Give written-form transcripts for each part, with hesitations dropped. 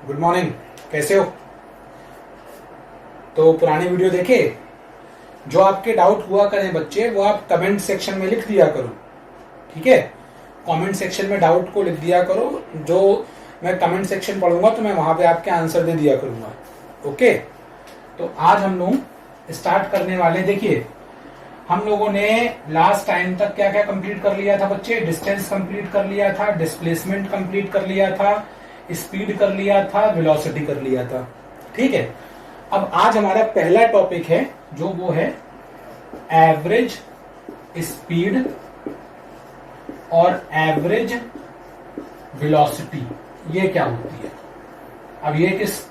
Good morning. कैसे हो? तो पुरानी वीडियो देखे? जो आपके डाउट हुआ करें बच्चे, वो आप कमेंट सेक्शन में लिख दिया करो। ठीक है, कमेंट सेक्शन में डाउट को लिख दिया करो। जो मैं कमेंट सेक्शन पढ़ूंगा तो मैं वहां पे आपके आंसर दे दिया करूंगा। ओके, तो आज हम लोग स्टार्ट करने वाले। देखिए, हम लोगों ने लास्ट टाइम तक क्या क्या कंप्लीट कर लिया था बच्चे? डिस्टेंस कंप्लीट कर लिया था, डिस्प्लेसमेंट कंप्लीट कर लिया था, स्पीड कर लिया था, वेलोसिटी कर लिया था। ठीक है, अब आज हमारा पहला टॉपिक है जो वो है एवरेज स्पीड और एवरेज वेलोसिटी। ये क्या होती है? अब ये किस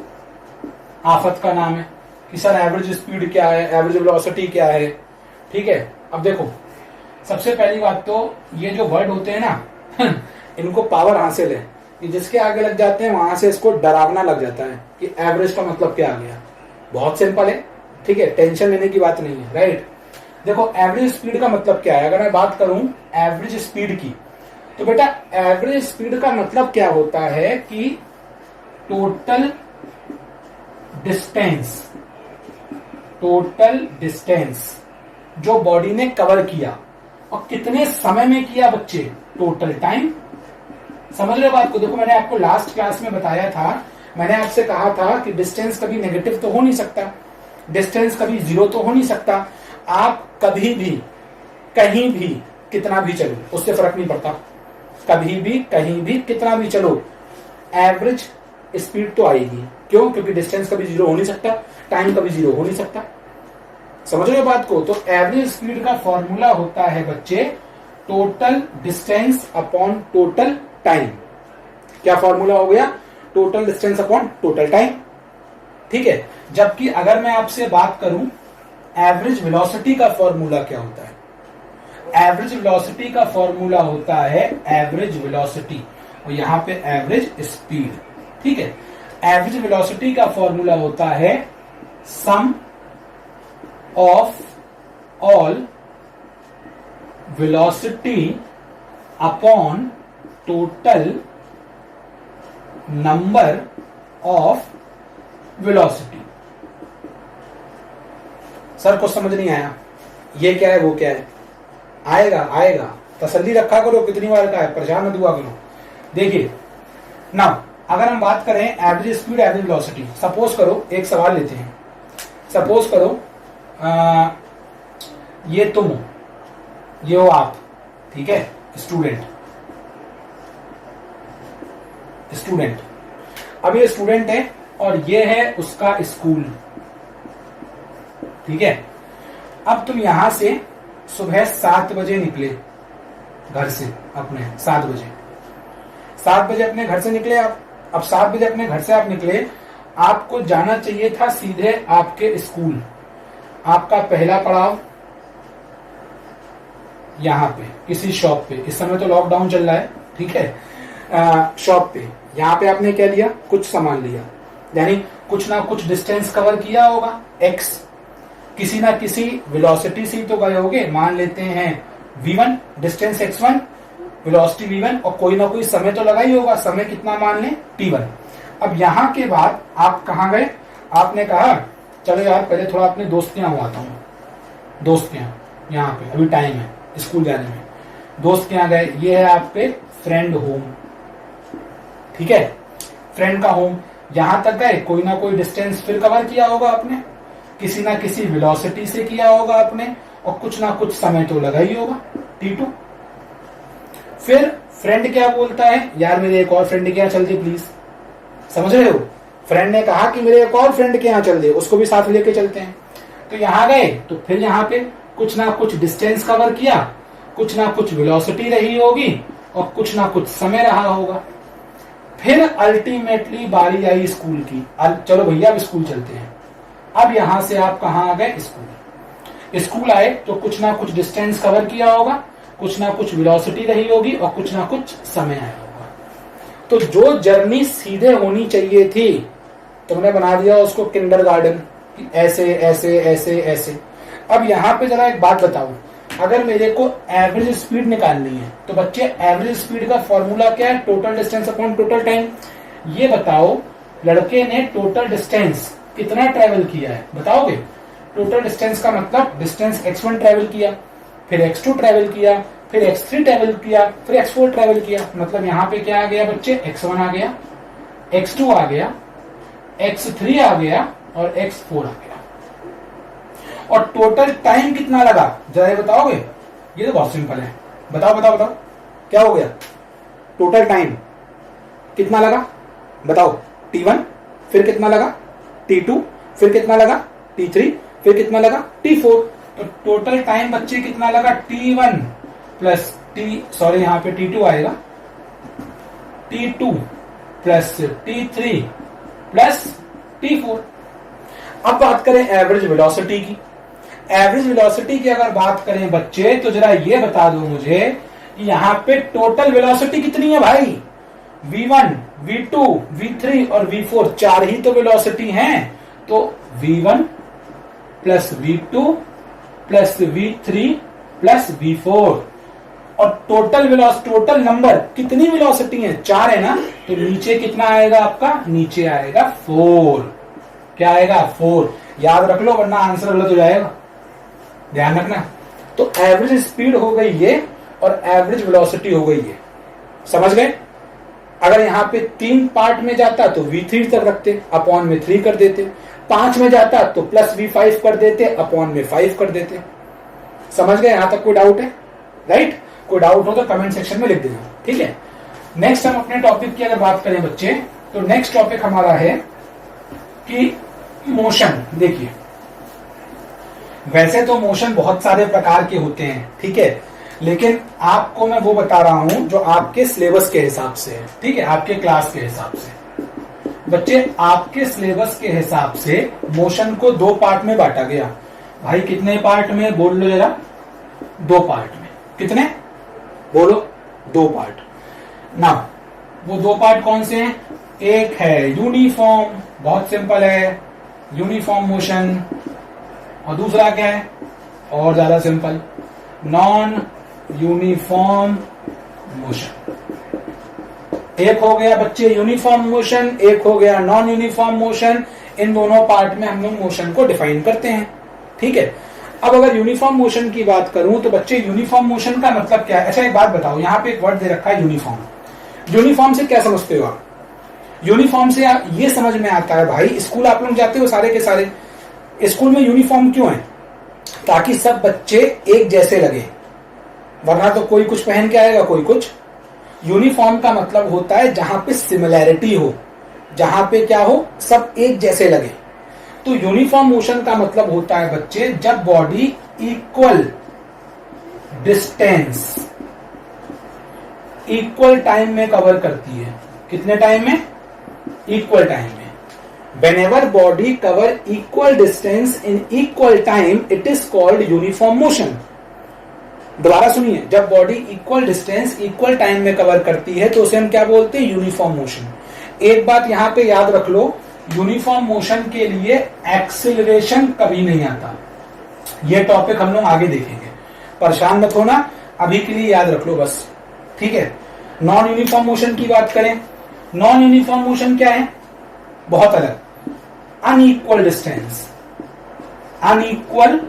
आफत का नाम है कि सर एवरेज स्पीड क्या है, एवरेज वेलोसिटी क्या है? ठीक है, अब देखो, सबसे पहली बात तो ये जो वर्ड होते हैं ना इनको पावर हासिल है कि जिसके आगे लग जाते हैं वहां से इसको डरावना लग जाता है कि एवरेज का मतलब क्या आ गया। बहुत सिंपल है, ठीक है, टेंशन लेने की बात नहीं है। राइट, देखो एवरेज स्पीड का मतलब क्या है। अगर मैं बात करूं एवरेज स्पीड की, तो बेटा एवरेज स्पीड का मतलब क्या होता है कि टोटल डिस्टेंस जो बॉडी ने कवर किया और कितने समय में किया बच्चे, टोटल टाइम। समझ रहे हो बात को? देखो, मैंने आपको लास्ट क्लास में बताया था, मैंने आपसे कहा था कि डिस्टेंस कभी नेगेटिव तो हो नहीं सकता, डिस्टेंस कभी जीरो तो हो नहीं सकता। आप कभी भी कहीं भी कितना भी चलो, उससे फर्क नहीं पड़ता। कभी भी कहीं भी कितना भी चलो, एवरेज स्पीड तो आएगी। क्यों? क्योंकि डिस्टेंस कभी जीरो हो नहीं सकता, टाइम कभी जीरो हो नहीं सकता। समझ रहे हो बात को? तो एवरेज स्पीड का फॉर्मूला होता है बच्चे total distance upon total time. क्या फॉर्मूला हो गया? Total distance upon total time. ठीक है, जबकि अगर मैं आपसे बात करूं एवरेज वेलोसिटी का फॉर्मूला क्या होता है? एवरेज वेलोसिटी का फॉर्मूला होता है एवरेज वेलोसिटी और यहां पे एवरेज स्पीड। ठीक है, एवरेज वेलोसिटी का फॉर्मूला होता है sum of all velocity upon total number of velocity. Sir कुछ समझ नहीं आया, ये क्या है वो क्या है? आएगा आएगा, तसल्ली रखा करो। कितनी बार का है, परेशान मत हुआ करो। देखिए ना, अगर हम बात करें average speed average velocity, suppose करो एक सवाल लेते हैं। सपोज करो ये तुम हो, ये हो आप, ठीक है, स्टूडेंट। अब ये स्टूडेंट है और ये है उसका स्कूल। ठीक है, अब तुम यहां से सुबह 7 बजे निकले घर से, अपने 7 बजे अपने घर से निकले आप। अब 7 बजे अपने घर से आप निकले, आपको जाना चाहिए था सीधे आपके स्कूल। आपका पहला पड़ाव यहां पे किसी शॉप पे, इस समय तो लॉकडाउन चल रहा है, ठीक है, शॉप पे यहां पे आपने क्या लिया? कुछ सामान लिया, यानी कुछ ना कुछ डिस्टेंस कवर किया होगा, एक्स, किसी ना किसी वेलोसिटी से तो गए होगे। मान लेते हैं v1, distance x1, velocity v1, और कोई ना कोई समय तो लगा ही होगा। समय कितना मान लें? t1। अब यहां के बाद आप कहां गए? आपने कहा चलो यार पहले थोड़ा अपने दोस्त के यहाँ आता हूँ। दोस्त के यहाँ पे अभी टाइम है स्कूल जाने में। दोस्त के यहाँ गए, ये है आपके फ्रेंड होम। ठीक है, फ्रेंड का होम, यहां तक गए, कोई ना कोई डिस्टेंस फिर कवर किया होगा आपने, किसी ना किसी वेलोसिटी से किया होगा आपने, और कुछ ना कुछ समय तो लगा ही होगा, t2। फिर फ्रेंड क्या बोलता है? यार मेरे एक और फ्रेंड के यहाँ चल दे प्लीज। समझ रहे हो? फ्रेंड ने कहा कि मेरे एक और फ्रेंड के यहाँ चल दे, उसको भी साथ लेके चलते हैं। तो यहां गए तो फिर यहां पे कुछ ना कुछ डिस्टेंस कवर किया, कुछ ना कुछ वेलोसिटी रही होगी और कुछ ना कुछ समय रहा होगा। फिर अल्टीमेटली बारी आई स्कूल की। चलो भैया अब स्कूल चलते हैं। अब यहां से आप कहां आ गए? स्कूल आए तो कुछ ना कुछ डिस्टेंस कवर किया होगा, कुछ ना कुछ वेलोसिटी रही होगी और कुछ ना कुछ समय आया होगा। तो जो जर्नी सीधे होनी चाहिए थी तुमने बना दिया उसको किंडरगार्टन, ऐसे ऐसे ऐसे ऐसे। अब यहां पे जरा एक बात बताओ, अगर मेरे को एवरेज स्पीड निकालनी है तो बच्चे एवरेज स्पीड का फॉर्मूला क्या है? Total distance upon total time. ये बताओ लड़के ने टोटल डिस्टेंस कितना ट्रेवल किया है बताओगे? टोटल डिस्टेंस का मतलब डिस्टेंस x1 ट्रेवल किया, फिर x2 ट्रेवल किया, फिर x3 ट्रेवल किया, फिर x4 ट्रेवल किया। मतलब यहां पे क्या आ गया बच्चे? x1 आ गया, x2 आ गया, x3 आ गया और x4 आ गया। और टोटल टाइम कितना लगा जरा ये बताओगे? ये तो बहुत सिंपल है, बताओ बताओ बताओ क्या हो गया? टोटल टाइम कितना लगा बताओ? t1, फिर कितना लगा? t2, फिर कितना लगा? t3, फिर कितना लगा? t4। तो टोटल टाइम बच्चे कितना लगा? t1 प्लस सॉरी यहां पे t2 आएगा, t2 plus t3 plus t4। अब बात करें एवरेज वेलोसिटी की। एवरेज वेलोसिटी की अगर बात करें बच्चे तो जरा ये बता दो मुझे, यहां पे टोटल वेलोसिटी कितनी है भाई? v1, v2, v3 और v4, 4 ही तो वेलोसिटी हैं। तो v1 plus v2 plus v3 plus v4 और टोटल नंबर कितनी वेलोसिटी है? 4 है ना। तो नीचे कितना आएगा आपका? नीचे आएगा 4। क्या आएगा? 4। याद रख लो वरना आंसर गलत हो जाएगा, ध्यान रखना। तो एवरेज स्पीड हो गई ये और एवरेज वेलोसिटी हो गई ये, समझ गए? अगर यहां पे 3 पार्ट में जाता तो v3 तक रखते, अपॉन में 3 कर देते। 5 में जाता तो प्लस v5 कर देते, अपॉन में 5 कर देते। समझ गए? यहां तक कोई डाउट है? राइट? कोई डाउट हो तो कमेंट सेक्शन में लिख देना, ठीक है। नेक्स्ट हम अपने टॉपिक की अगर बात करें बच्चे तो नेक्स्ट टॉपिक हमारा है कि मोशन। देखिए वैसे तो मोशन बहुत सारे प्रकार के होते हैं, ठीक है, लेकिन आपको मैं वो बता रहा हूं जो आपके सिलेबस के हिसाब से है, ठीक है, आपके क्लास के हिसाब से। बच्चे आपके सिलेबस के हिसाब से मोशन को 2 पार्ट में बांटा गया। भाई कितने पार्ट में? बोल लो जरा। 2 पार्ट में। कितने? बोलो। 2 पार्ट ना। वो 2 पार्ट कौन से हैं? एक है यूनिफॉर्म, बहुत सिंपल है, यूनिफॉर्म मोशन। और दूसरा क्या है? और ज्यादा सिंपल, नॉन यूनिफॉर्म मोशन। एक हो गया बच्चे यूनिफॉर्म मोशन, एक हो गया नॉन यूनिफॉर्म मोशन। इन दोनों पार्ट में हम लोग मोशन को डिफाइन करते हैं, ठीक है। अब अगर यूनिफॉर्म मोशन की बात करूं तो बच्चे यूनिफॉर्म मोशन का मतलब क्या है? अच्छा एक बात बताओ, यहां पे एक वर्ड दे रखा है यूनिफॉर्म। यूनिफॉर्म से क्या समझते हो आप? यूनिफॉर्म से ये समझ में आता है भाई, स्कूल आप लोग जाते हो सारे के सारे, स्कूल में यूनिफॉर्म क्यों है? ताकि सब बच्चे एक जैसे लगे, वरना तो कोई कुछ पहन के आएगा कोई कुछ। यूनिफॉर्म का मतलब होता है जहां पे सिमिलैरिटी हो, जहां पे क्या हो, सब एक जैसे लगे। तो यूनिफॉर्म मोशन का मतलब होता है बच्चे जब body equal distance equal time में कवर करती है। कितने टाइम में? इक्वल टाइम में। Whenever body cover equal distance in equal time, it is called uniform motion. दोबारा सुनिए, जब body equal distance equal time में कवर करती है तो उसे हम क्या बोलते हैं? Uniform motion. एक बात यहां पे याद रख लो, यूनिफॉर्म मोशन के लिए एक्सिलरेशन कभी नहीं आता। ये टॉपिक हम लोग आगे देखेंगे, परेशान मत होना, अभी के लिए याद रख लो बस, ठीक है। नॉन यूनिफॉर्म मोशन की बात करें, नॉन यूनिफॉर्म मोशन क्या है? बहुत अलग, unequal distance, unequal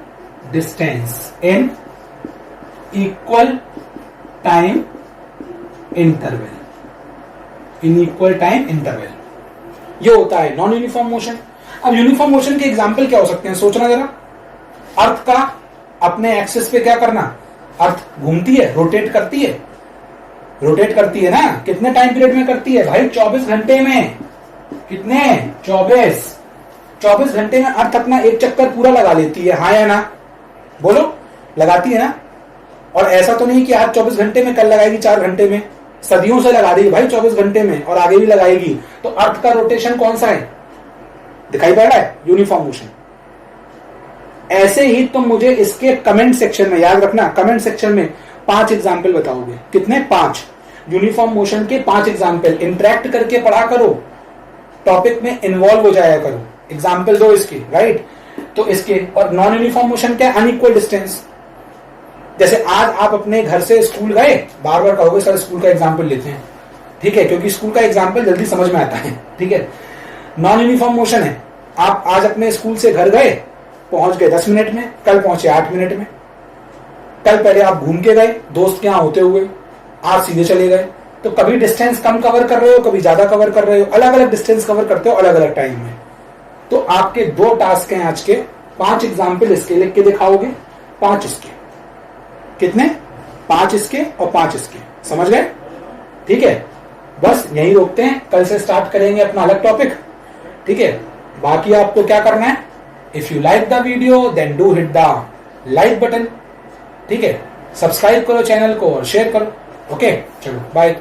distance in equal time interval, in equal time interval, ये होता है नॉन यूनिफॉर्म मोशन। अब यूनिफॉर्म मोशन के एग्जाम्पल क्या हो सकते हैं? सोचना जरा। अर्थ का अपने एक्सिस पे क्या करना? अर्थ घूमती है, रोटेट करती है, रोटेट करती है ना। कितने टाइम पीरियड में करती है भाई? 24 घंटे में। कितने? 24 घंटे में अर्थ अपना एक चक्कर पूरा लगा लेती है, हाँ या ना? बोलो, लगाती है ना। और ऐसा तो नहीं कि आज 24 घंटे में, कल लगाएगी 4 घंटे में, सदियों से लगा देगी भाई 24 घंटे में और आगे भी लगाएगी। तो अर्थ का रोटेशन कौन सा है? दिखाई पड़ रहा है? Uniform motion. ऐसे ही तुम मुझे इसके कमेंट सेक्शन में, याद रखना, कमेंट सेक्शन में 5 एग्जाम्पल बताओगे। कितने? 5 यूनिफॉर्म मोशन के 5 एग्जाम्पल। इंटरेक्ट करके पढ़ा करो, टॉपिक में इन्वॉल्व हो जाया करो, एग्जाम्पल दो इसके, राइट। तो इसके और नॉन यूनिफॉर्म मोशन क्या? Unequal distance. जैसे आज आप अपने घर से स्कूल गए, बार बार कहोगे सर स्कूल का एग्जाम्पल लेते हैं, ठीक है, क्योंकि स्कूल का एग्जाम्पल जल्दी समझ में आता है, ठीक है। नॉन यूनिफॉर्म मोशन है। आप आज अपने स्कूल से घर गए, पहुंच गए 10 मिनट में, कल पहुंचे 8 मिनट में। कल पहले आप घूम के गए दोस्त के यहां होते हुए, आज सीधे चले गए। तो कभी डिस्टेंस कम कवर कर रहे हो, कभी ज्यादा कवर कर रहे हो, अलग अलग डिस्टेंस कवर करते हो अलग अलग टाइम में। तो आपके 2 टास्क हैं आज के, 5 एग्जाम्पल इसके लिख के दिखाओगे, 5 इसके। कितने? 5 इसके और 5 इसके। समझ गए? ठीक है, बस यही रोकते हैं, कल से स्टार्ट करेंगे अपना अलग टॉपिक। ठीक है, बाकी आपको क्या करना है, if you like the video then do hit the like button. ठीक है, सब्सक्राइब करो चैनल को और शेयर करो। ओके, चलो बाय।